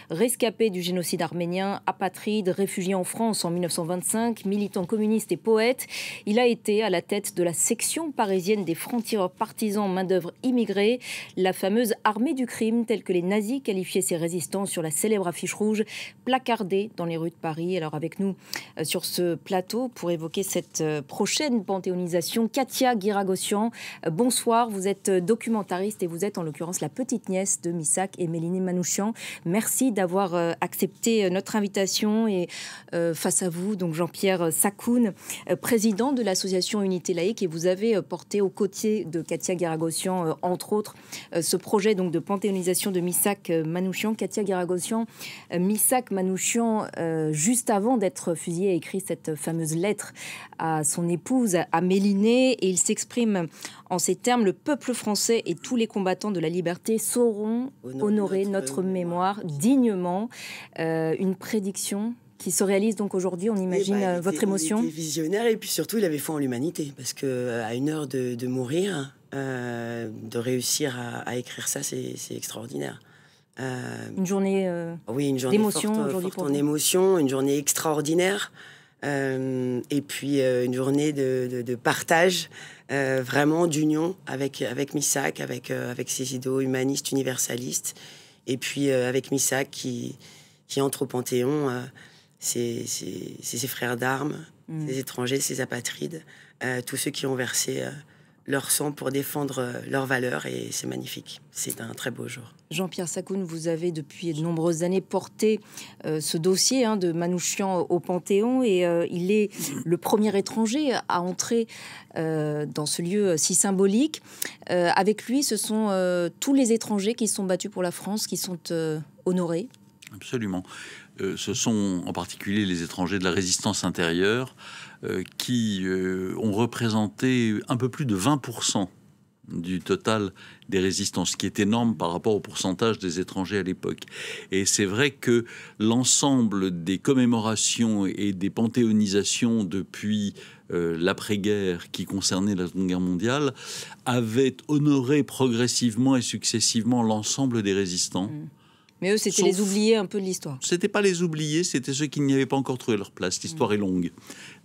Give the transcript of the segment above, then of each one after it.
rescapé du génocide arménien, apatride, réfugié en France en 1925, militant communiste et poète. Il a été à la tête de la section parisienne des francs-tireurs partisans main-d'œuvre immigrée, la fameuse armée du crime, telle que les nazis qualifiaient ces résistants sur la célèbre affiche rouge placardée dans les rues de Paris. Alors avec nous sur ce plateau pour évoquer cette prochaine panthéonisation, Katia Guiragossian. Bonsoir, vous êtes documentariste et vous êtes en l'occurrence la petite nièce de Missak et Méline Manouchian. Merci d'avoir accepté notre invitation et face à vous, donc Jean-Pierre Sakoun, président de l'association Unité Laïque, et vous avez porté aux côtés de Katia Guiragossian, entre autres, ce projet donc de panthéonisation de Missak Manouchian. Katia Guiragossian, Missak Manouchian, juste avant d'être fusillé, a écrit cette fameuse lettre à son épouse, à Mélinée, et il s'exprime en ces termes: le peuple français et tous les combattants de la liberté sauront honorer notre mémoire dignement. Une prédiction qui se réalise donc aujourd'hui, on imagine votre émotion. Il était visionnaire et puis surtout il avait foi en l'humanité, parce qu'à une heure de mourir, de réussir à écrire ça, c'est extraordinaire. Une journée, oui, une journée d'émotion forte, aujourd'hui forte en émotion, une journée extraordinaire, et puis une journée de partage, vraiment d'union avec Missak, avec ses idéaux humanistes, universalistes, et puis avec Missak qui entre au Panthéon, ses frères d'armes, ses étrangers, ses apatrides, tous ceux qui ont versé leur sang pour défendre leurs valeurs, et c'est magnifique. C'est un très beau jour. Jean-Pierre Sakoun, vous avez depuis de nombreuses années porté ce dossier de Manouchian au Panthéon, et il est le premier étranger à entrer dans ce lieu si symbolique. Avec lui, ce sont tous les étrangers qui se sont battus pour la France qui sont honorés. Absolument. Ce sont en particulier les étrangers de la résistance intérieure qui ont représenté un peu plus de 20% du total des résistants, ce qui est énorme par rapport au pourcentage des étrangers à l'époque. Et c'est vrai que l'ensemble des commémorations et des panthéonisations depuis l'après-guerre qui concernait la Seconde Guerre mondiale avaient honoré progressivement et successivement l'ensemble des résistants. Mais eux, c'était les oubliés un peu de l'histoire. C'était pas les oubliés, c'était ceux qui n'y avaient pas encore trouvé leur place. L'histoire est longue.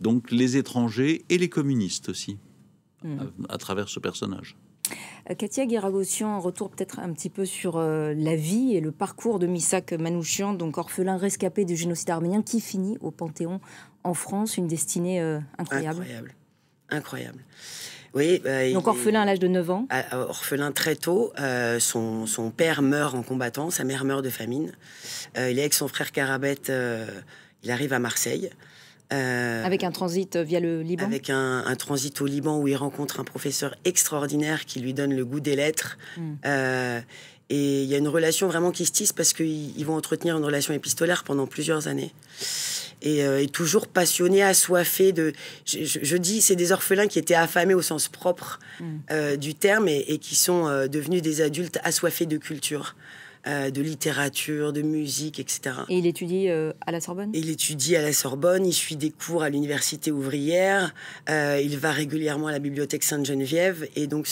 Donc les étrangers et les communistes aussi, à travers ce personnage. Katia Guiragossian, retour peut-être un petit peu sur la vie et le parcours de Missak Manouchian, donc orphelin rescapé du génocide arménien, qui finit au Panthéon en France, une destinée incroyable. Incroyable. Oui, donc orphelin à l'âge de 9 ans. Orphelin très tôt. Son père meurt en combattant, sa mère meurt de famine. Il est avec son frère Karabet, il arrive à Marseille. Avec un transit via le Liban. Avec un transit au Liban où il rencontre un professeur extraordinaire qui lui donne le goût des lettres. Et il y a une relation vraiment qui se tisse, parce qu'ils vont entretenir une relation épistolaire pendant plusieurs années. Et toujours passionnés, assoiffés de... Je dis, c'est des orphelins qui étaient affamés au sens propre du terme, et qui sont devenus des adultes assoiffés de culture, de littérature, de musique, etc. Et il étudie à la Sorbonne. Il étudie à la Sorbonne, il suit des cours à l'université ouvrière, il va régulièrement à la bibliothèque Sainte-Geneviève, et donc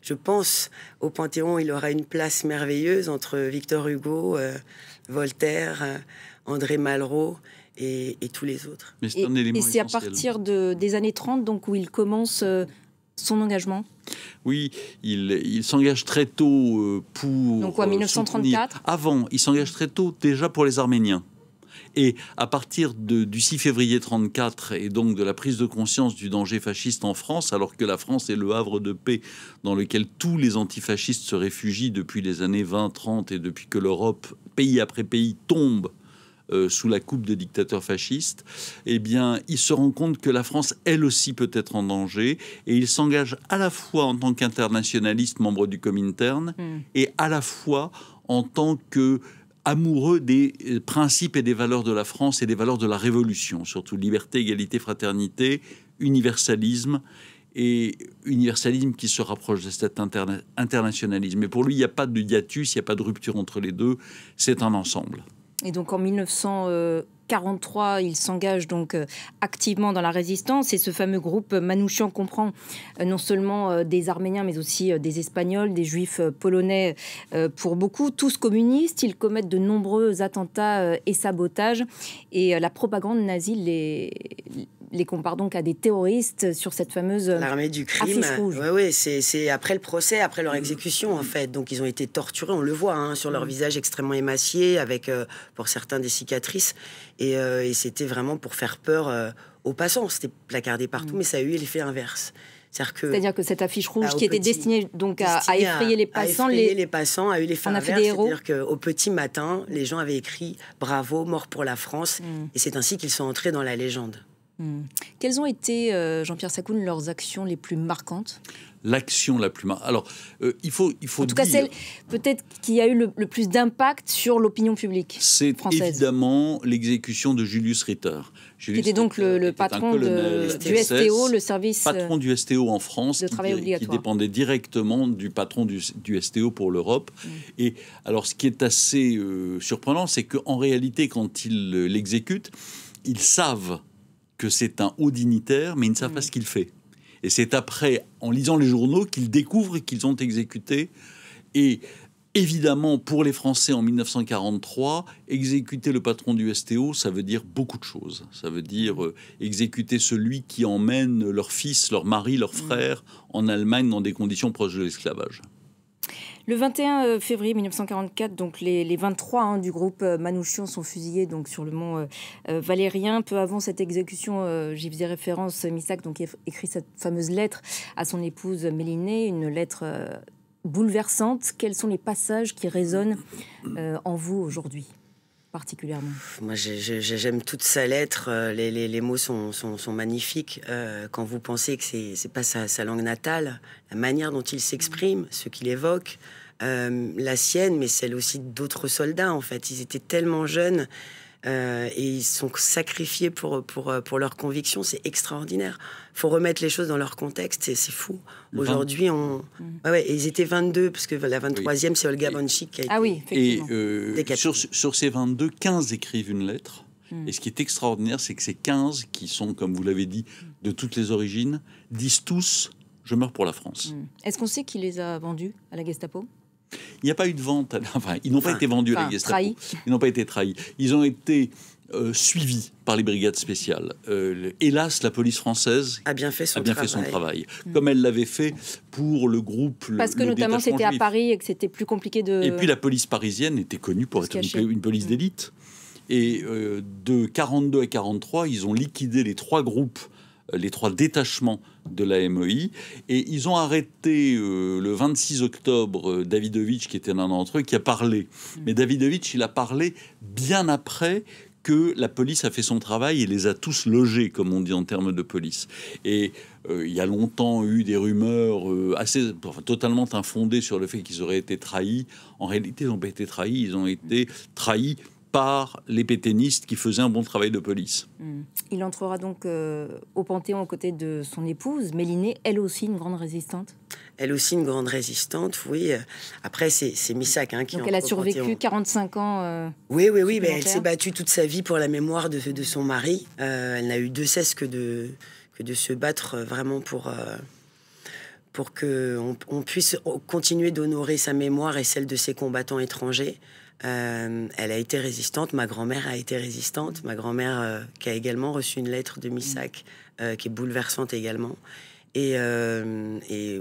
je pense, au Panthéon, il aura une place merveilleuse entre Victor Hugo, Voltaire, André Malraux, et tous les autres. Mais c'est un élément et c'est à essentiel. partir des années 30 donc, où il commence son engagement. Oui, il s'engage très tôt pour... Donc quoi, 1934 Avant, il s'engage très tôt déjà pour les Arméniens. Et à partir du 6 février 1934, et donc de la prise de conscience du danger fasciste en France, alors que la France est le havre de paix dans lequel tous les antifascistes se réfugient depuis les années 20-30, et depuis que l'Europe, pays après pays, tombe sous la coupe de dictateurs fascistes, eh bien, il se rend compte que la France, elle aussi, peut être en danger, et il s'engage à la fois en tant qu'internationaliste, membre du Comintern, et à la fois en tant que amoureux des principes et des valeurs de la France et des valeurs de la Révolution, surtout liberté, égalité, fraternité, universalisme, et universalisme qui se rapproche de cet internationalisme. Mais pour lui, il n'y a pas de hiatus, il n'y a pas de rupture entre les deux, c'est un ensemble. Et donc en 1943, il s'engage donc activement dans la résistance. Et ce fameux groupe Manouchian comprend non seulement des Arméniens, mais aussi des Espagnols, des Juifs polonais pour beaucoup, tous communistes. Ils commettent de nombreux attentats et sabotages. Et la propagande nazie les compare donc à des terroristes sur cette fameuse l'armée du crime. Affiche rouge. Ouais, c'est après le procès, après leur exécution en fait. Donc ils ont été torturés, on le voit, hein, sur leur visage extrêmement émacié, avec pour certains des cicatrices. Et c'était vraiment pour faire peur aux passants. C'était placardé partout, mais ça a eu l'effet inverse. C'est-à-dire que cette affiche rouge qui était destinée donc à effrayer les passants, les passants a eu l'effet inverse. C'est-à-dire qu'au petit matin, les gens avaient écrit « Bravo, mort pour la France ». Et c'est ainsi qu'ils sont entrés dans la légende. Quelles ont été, Jean-Pierre Sakoun, leurs actions les plus marquantes ? L'action la plus marquante. Alors, il faut en tout cas, celle peut-être qui a eu le plus d'impact sur l'opinion publique française. C'est évidemment l'exécution de Julius Ritter. Qui était donc le patron du STO, le service... Patron du STO en France, de travail obligatoire. qui dépendait directement du patron du STO pour l'Europe. Et alors, ce qui est assez surprenant, c'est qu'en réalité, quand ils l'exécutent, ils savent que c'est un haut dignitaire, mais ils ne savent pas ce qu'il fait. Et c'est après, en lisant les journaux, qu'ils découvrent qu'ils ont exécuté. Et évidemment, pour les Français, en 1943, exécuter le patron du STO, ça veut dire beaucoup de choses. Ça veut dire exécuter celui qui emmène leur fils, leur mari, leur frère en Allemagne dans des conditions proches de l'esclavage. Le 21 février 1944, donc les 23 du groupe Manouchian sont fusillés donc sur le mont Valérien. Peu avant cette exécution, j'y faisais référence, Missak donc écrit cette fameuse lettre à son épouse Mélinée, une lettre bouleversante. Quels sont les passages qui résonnent en vous aujourd'hui particulièrement? Moi, j'aime toute sa lettre. Les mots sont magnifiques. Quand vous pensez que c'est pas sa langue natale, la manière dont il s'exprime, ce qu'il évoque, la sienne, mais celle aussi d'autres soldats, en fait. Ils étaient tellement jeunes et ils sont sacrifiés pour leurs convictions. C'est extraordinaire. Il faut remettre les choses dans leur contexte. C'est fou. Aujourd'hui, ils étaient 22, parce que la 23e, c'est Olga Bonchik qui a été... Ah oui, effectivement. Et sur ces 22, 15 écrivent une lettre. Et ce qui est extraordinaire, c'est que ces 15, qui sont, comme vous l'avez dit, de toutes les origines, disent tous « Je meurs pour la France ». Est-ce qu'on sait qui les a vendus à la Gestapo ? Il n'y a pas eu de vente. Enfin, ils n'ont pas été vendus à la Gestapo. Trahis. Ils n'ont pas été trahis. Ils ont été suivis par les brigades spéciales. Hélas, la police française a bien fait son travail. Comme elle l'avait fait pour le groupe. Parce que notamment c'était à Paris et que c'était plus compliqué de... Et puis la police parisienne était connue pour être une police d'élite. Et de 42 à 43, ils ont liquidé les trois groupes, les trois détachements de la MOI, et ils ont arrêté le 26 octobre Davidovitch, qui était l'un d'entre eux, qui a parlé. Mais Davidovitch, il a parlé bien après que la police a fait son travail et les a tous logés, comme on dit en termes de police. Et il y a longtemps eu des rumeurs totalement infondées sur le fait qu'ils auraient été trahis. En réalité, ils n'ont pas été trahis, ils ont été trahis par les pétainistes qui faisaient un bon travail de police. Il entrera donc au Panthéon aux côtés de son épouse, Mélinée, elle aussi une grande résistante. Elle aussi une grande résistante, oui. Après, c'est Missak qui... Donc elle a survécu 45 ans. Oui, mais elle s'est battue toute sa vie pour la mémoire de son mari. Elle n'a eu de cesse que de se battre vraiment pour qu'on puisse continuer d'honorer sa mémoire et celle de ses combattants étrangers. Elle a été résistante, ma grand-mère a été résistante, ma grand-mère qui a également reçu une lettre de Missak, qui est bouleversante également. Et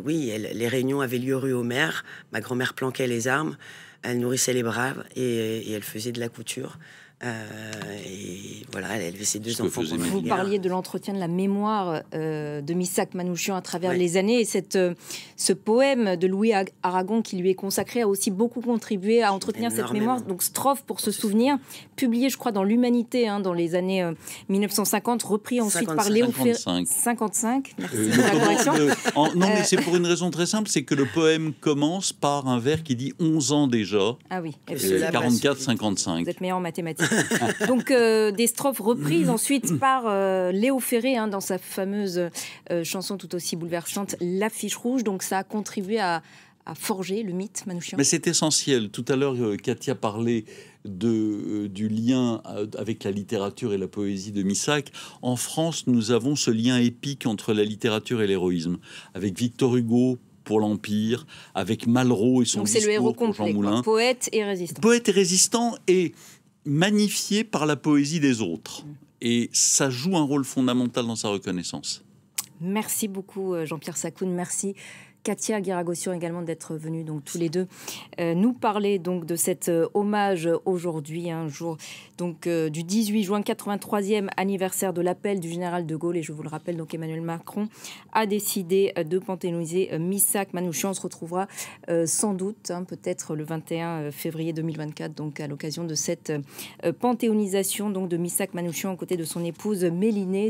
oui, les réunions avaient lieu rue aux Mers, ma grand-mère planquait les armes, elle nourrissait les braves et elle faisait de la couture. Et voilà, elle élevait ses deux enfants. Vous parliez de l'entretien de la mémoire de Missak Manouchian à travers les années. Et ce poème de Louis Aragon qui lui est consacré a aussi beaucoup contribué à entretenir cette mémoire. Donc, Strophe pour se souvenir, publié, je crois, dans l'Humanité dans les années 1950, repris ensuite 55. par Léo Ferré. 55, merci de la correction. Non, mais c'est pour une raison très simple, c'est que le poème commence par un vers qui dit 11 ans déjà. Ah oui. 44-55. Vous êtes meilleur en mathématiques. Donc des strophes reprises ensuite par Léo Ferré dans sa fameuse chanson tout aussi bouleversante L'Affiche rouge. Donc ça a contribué à forger le mythe Manouchian? Mais c'est essentiel. Tout à l'heure, Katia parlait du lien avec la littérature et la poésie de Missac. En France, nous avons ce lien épique entre la littérature et l'héroïsme, avec Victor Hugo pour l'Empire, avec Malraux et son Donc c'est le héros discours pour Jean complet, Moulin. Poète et résistant. Poète et résistant et magnifié par la poésie des autres. Et ça joue un rôle fondamental dans sa reconnaissance. Merci beaucoup Jean-Pierre Sakoun, merci Katia Guiragossian également d'être venus donc tous les deux nous parler donc de cet hommage aujourd'hui, un jour donc du 18 juin, 83e anniversaire de l'appel du général de Gaulle. Et je vous le rappelle, donc Emmanuel Macron a décidé de panthéoniser Missac Manouchian. On se retrouvera sans doute, peut-être le 21 février 2024, donc à l'occasion de cette panthéonisation donc de Missac Manouchian aux côtés de son épouse Mélinée.